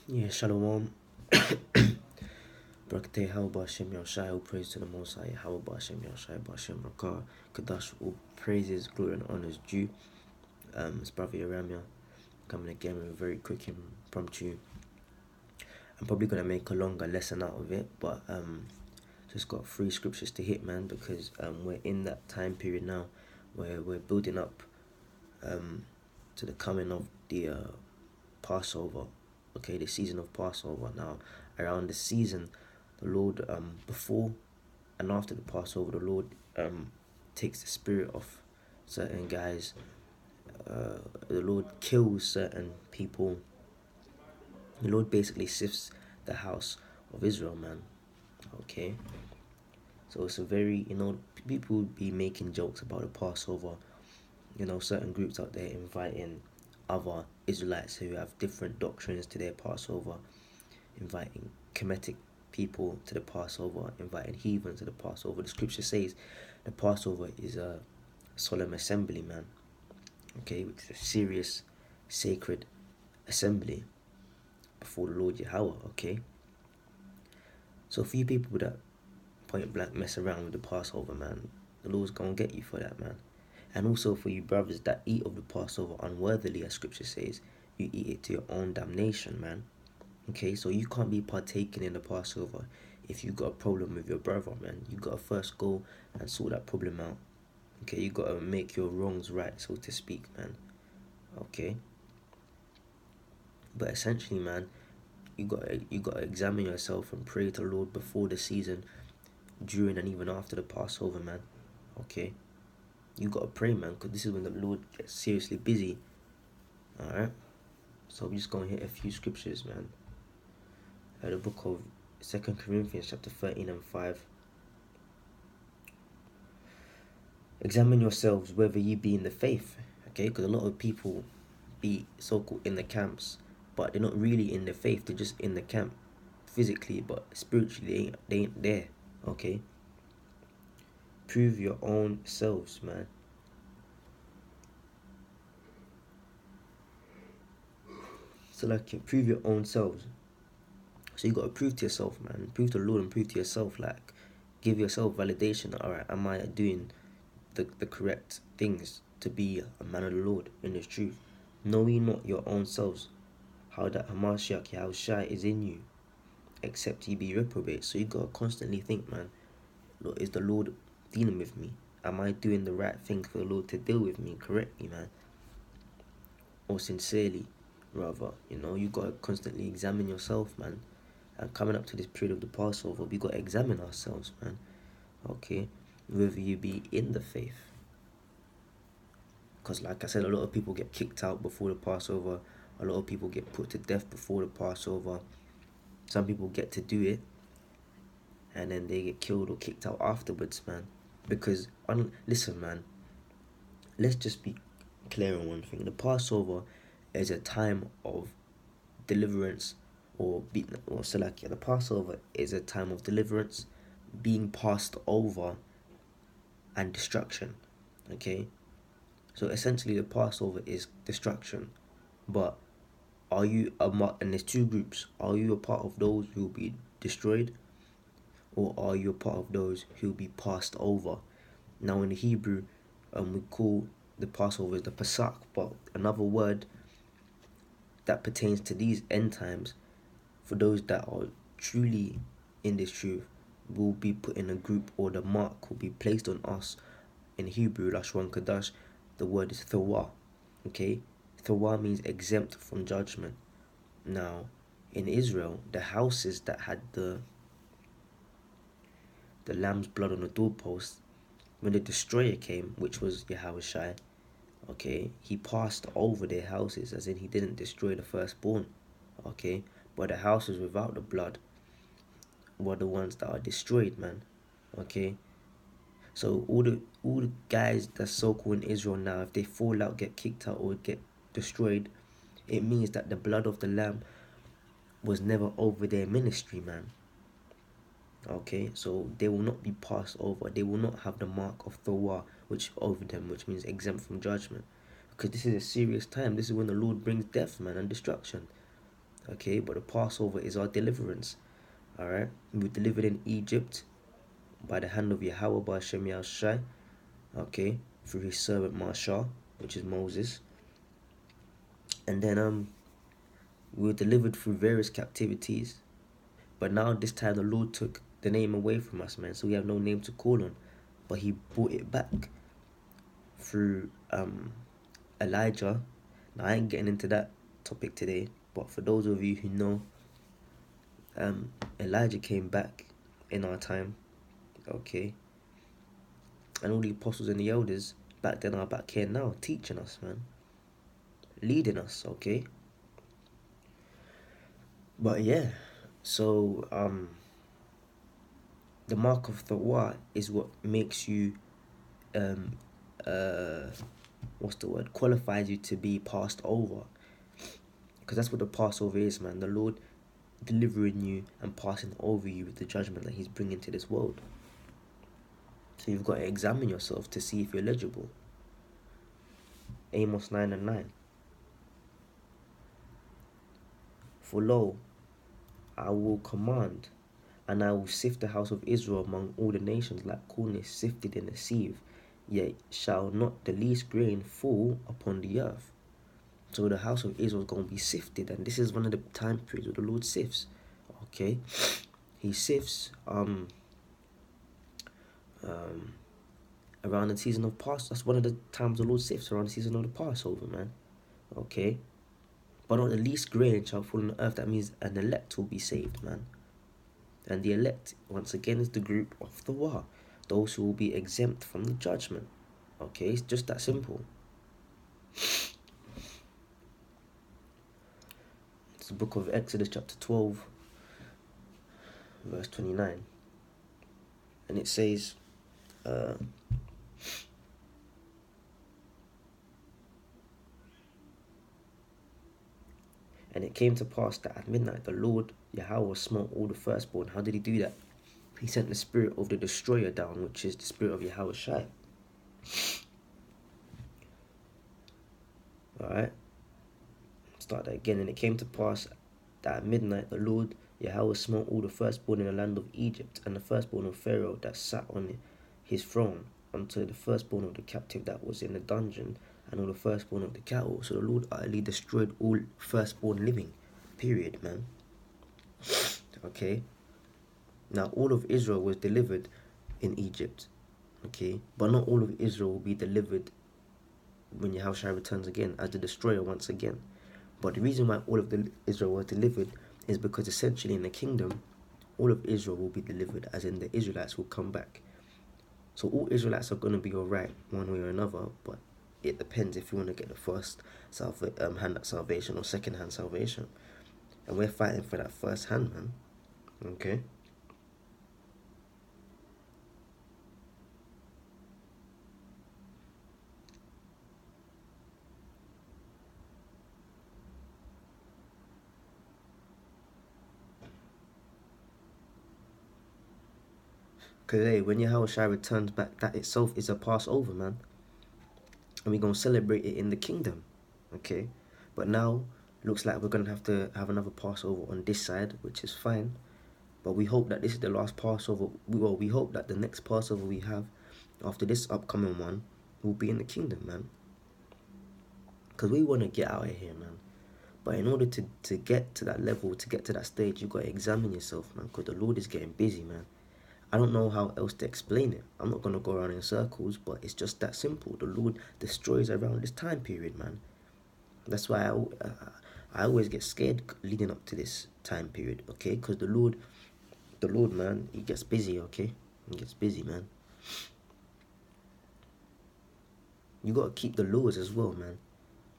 Yeah, Shalom. Brakte how Bashem Yashai, all praise to the Most High, how Bashem Yashai, Bashem Rakah, Kadash, all praises, glory, and honors due. It's Brother Aramia coming again with a very quick impromptu. I'm probably gonna make a longer lesson out of it, but just got 3 scriptures to hit, man, because we're in that time period now where we're building up to the coming of the Passover. Okay, the season of Passover. Now, around the season, the Lord, before and after the Passover, the Lord takes the spirit of certain guys. The Lord kills certain people. The Lord basically sifts the house of Israel, man. Okay, so it's a very, people would be making jokes about the Passover. Certain groups out there inviting other Israelites who have different doctrines to their Passover, inviting Kemetic people to the Passover, inviting heathen to the Passover. The scripture says the Passover is a solemn assembly, man. Okay, which is a serious, sacred assembly before the Lord Yahweh. Okay, so for you people that point blank mess around with the Passover, man, the Lord's gonna get you for that, man. And also for you brothers that eat of the Passover unworthily, as scripture says, you eat it to your own damnation, man. Okay, so you can't be partaking in the Passover if you got a problem with your brother, man. You gotta first go and sort that problem out. Okay, you gotta make your wrongs right, so to speak, man. Okay, but essentially, man, you gotta examine yourself and pray to the Lord before the season, during and even after the Passover, man. Okay, you gotta pray, man, because this is when the Lord gets seriously busy. All right, so we're just gonna hit a few scriptures, man. The book of 2 Corinthians chapter 13 and 5. Examine yourselves whether ye be in the faith. Okay, because a lot of people be so-called in the camps, but they're not really in the faith. They're just in the camp physically, but spiritually they ain't there. Okay, prove your own selves, man. So like, prove your own selves. So you gotta prove to yourself, man. Prove to the Lord and prove to yourself. Like, give yourself validation. All right, am I doing the correct things to be a man of the Lord in this truth? Know ye not your own selves, how that Hamashiach Yahushua is in you, except ye be reprobate. So you gotta constantly think, man, Lord, is the Lord dealing with me? Am I doing the right thing for the Lord to deal with me correctly, man? Or sincerely, rather. You gotta constantly examine yourself, man. And coming up to this period of the Passover, we gotta examine ourselves, man. Okay, whether you be in the faith. Because like I said, a lot of people get kicked out before the Passover. A lot of people get put to death before the Passover. Some people get to do it, and then they get killed or kicked out afterwards, man. Because, listen, man, let's just be clear on one thing. The Passover is a time of deliverance, the Passover is a time of deliverance, being passed over, and destruction. Okay, so essentially the Passover is destruction. But and there's 2 groups. Are you a part of those who will be destroyed, or are you a part of those who will be passed over? Now in the Hebrew, we call the Passover the Pesach, but another word that pertains to these end times, for those that are truly in this truth, will be put in a group, or the mark will be placed on us. In Hebrew, Lashon Kadash, the word is THAWAH. Okay, THAWAH means exempt from judgment. Now, in Israel, the houses that had the lamb's blood on the doorpost, when the destroyer came, which was Yahushua, okay, he passed over their houses, as in he didn't destroy the firstborn. Okay, but the houses without the blood were the ones that are destroyed, man. Okay, so all the guys that's so-called in Israel now, if they fall out, get kicked out, or get destroyed, it means that the blood of the lamb was never over their ministry, man. Okay, so they will not be passed over. They will not have the mark of THAWAH which over them, which means exempt from judgment. Because this is a serious time. This is when the Lord brings death, man, and destruction. okay? But the Passover is our deliverance, all right? We were delivered in Egypt by the hand of Yahweh by Hashem Yahushai, okay, through his servant Mashah, which is Moses. And then we were delivered through various captivities. But now this time the Lord took the name away from us, man. So we have no name to call on. But he brought it back through Elijah. Now I ain't getting into that topic today, but for those of you who know, Elijah came back in our time, okay? And all the apostles and the elders back then are back here now, teaching us, man. Leading us, okay? But yeah, so the mark of THAWAH is what makes you qualifies you to be passed over, because that's what the Passover is, man. The Lord delivering you and passing over you with the judgment that he's bringing to this world. So you've got to examine yourself to see if you're legible. Amos 9:9. For lo, I will command, and I will sift the house of Israel among all the nations like corn is sifted in a sieve, yet shall not the least grain fall upon the earth. So the house of Israel is going to be sifted, and this is one of the time periods where the Lord sifts, okay? He sifts around the season of Passover. That's one of the times the Lord sifts, around the season of the Passover, man, okay? But not the least grain shall fall on the earth. That means an elect will be saved, man. And the elect, once again, is the group of THAWAH, those who will be exempt from the judgment. Okay, it's just that simple. It's the book of Exodus chapter 12, verse 29. And it says, and it came to pass that at midnight the Lord Yahweh smote all the firstborn. How did he do that? He sent the spirit of the destroyer down, which is the spirit of Yahweh Shai. Alright? Start that again. And it came to pass that at midnight the Lord Yahweh smote all the firstborn in the land of Egypt, and the firstborn of Pharaoh that sat on his throne, unto the firstborn of the captive that was in the dungeon, and all the firstborn of the cattle. So the Lord utterly destroyed all firstborn living. Period, man. Okay? Now all of Israel was delivered in Egypt. Okay? But not all of Israel will be delivered when Yahushua returns again as the destroyer once again. But the reason why all of Israel was delivered is because essentially in the kingdom, all of Israel will be delivered, as in the Israelites will come back. So all Israelites are going to be alright one way or another, but it depends if you want to get the first hand salvation or second hand salvation. And we're fighting for that first hand, man. Okay? Because hey, when Yahushua returns back, that itself is a Passover, man. And we're going to celebrate it in the kingdom. Okay? But now, looks like we're going to have another Passover on this side, which is fine. But we hope that this is the last Passover. We hope that the next Passover we have after this upcoming one will be in the kingdom, man. Because we want to get out of here, man. But in order to get to that level, to get to that stage, you've got to examine yourself, man. Because the Lord is getting busy, man. I don't know how else to explain it. I'm not going to go around in circles, but it's just that simple. The Lord destroys around this time period, man. That's why I always get scared leading up to this time period, okay? Because the Lord, man, he gets busy, okay? He gets busy, man. You got to keep the laws as well, man.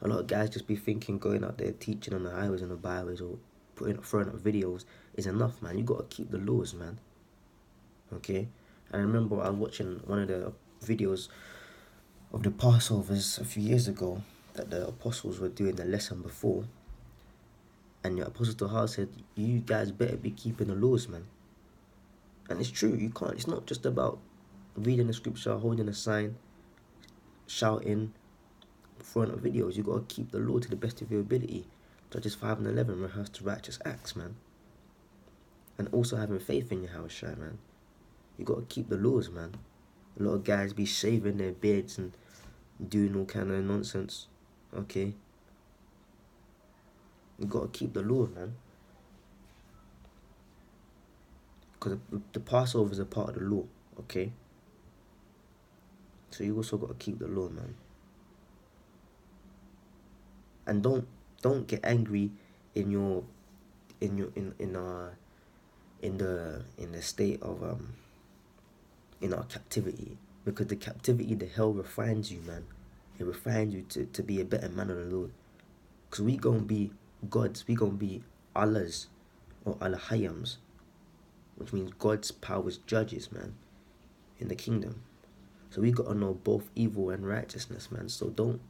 A lot of guys just be thinking going out there teaching on the highways and the byways or throwing up videos is enough, man. You got to keep the laws, man. Okay? And I remember I was watching one of the videos of the Passovers a few years ago that the apostles were doing the lesson before. And the Apostle THAWAH said, you guys better be keeping the laws, man. And it's true, you can't. It's not just about reading the scripture, holding a sign, shouting, throwing up videos. You got to keep the law to the best of your ability. Judges 5 and 11 rehearse the righteous acts, man. And also having faith in Yahushua, man. You got to keep the laws, man. A lot of guys be shaving their beards and doing all kind of nonsense. Okay? You got to keep the law, man. Because the Passover is a part of the law. Okay? So you also got to keep the law, man. And don't get angry in the state of in our captivity, because the captivity, the hell refines you, man. It refines you to be a better man of the Lord. Because we gonna be gods, we gonna be Allahs or Allahayams, which means God's powers judges, man, in the kingdom. So we gotta know both evil and righteousness, man. So don't,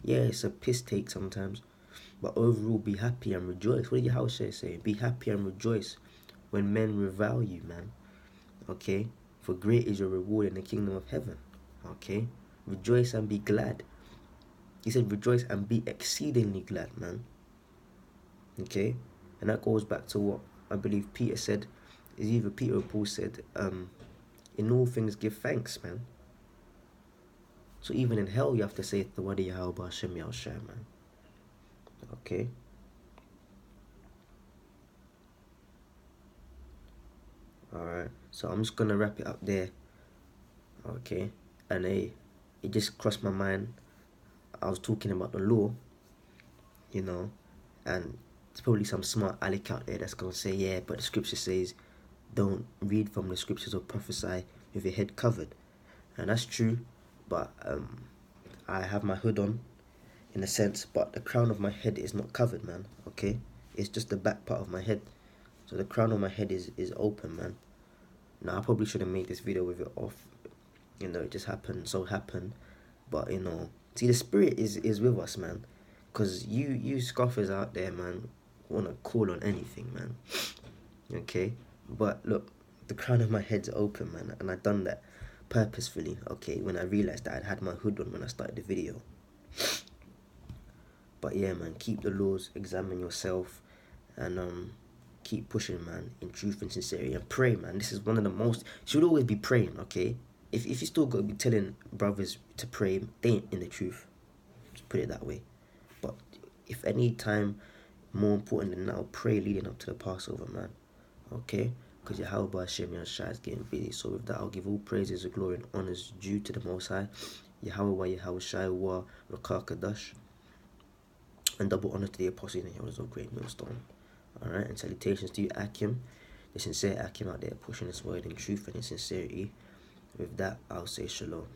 yeah, it's a piss take sometimes, but overall be happy and rejoice. What did your house say? Be happy and rejoice when men revile you, man. Okay? For great is your reward in the kingdom of heaven. Okay? Rejoice and be glad. He said rejoice and be exceedingly glad, man. Okay? And that goes back to what I believe Peter said. Is either Peter or Paul said, in all things give thanks, man. So even in hell you have to say THAWAH Yahweh Hashem Yahushua, man. Okay? Alright, so I'm just gonna wrap it up there. Okay? And it just crossed my mind. I was talking about the law, you know, and there's probably some smart aleck out there that's gonna say, yeah, but the scripture says don't read from the scriptures or prophesy with your head covered. And that's true, but I have my hood on in a sense, but the crown of my head is not covered, man. Okay? It's just the back part of my head. So the crown of my head is open, man. Now I probably should have made this video with it off. You know, it just happened, but you know, see, the spirit is with us, man. Because you scoffers out there, man, want to call on anything, man. Okay? But look, the crown of my head's open, man. And I done that purposefully, okay, when I realized that I'd had my hood on when I started the video. But yeah, man, keep the laws, examine yourself, and keep pushing, man, in truth and sincerity. And pray, man. This is one of the most, you should always be praying, okay? If you still got to be telling brothers to pray, they ain't in the truth. Just put it that way. But if any time more important than now, pray leading up to the Passover, man. Okay? Because Yahweh Hashem Yahushua is getting busy. So with that, I'll give all praises, glory, and honors due to the Most High. Yahweh Yahushua Rakah Kadash. And double honor to the apostles and heroes of great millstone. Alright? And salutations to you, Akim. The sincere Akim out there pushing his word in truth and in sincerity. With that, I'll say shalom.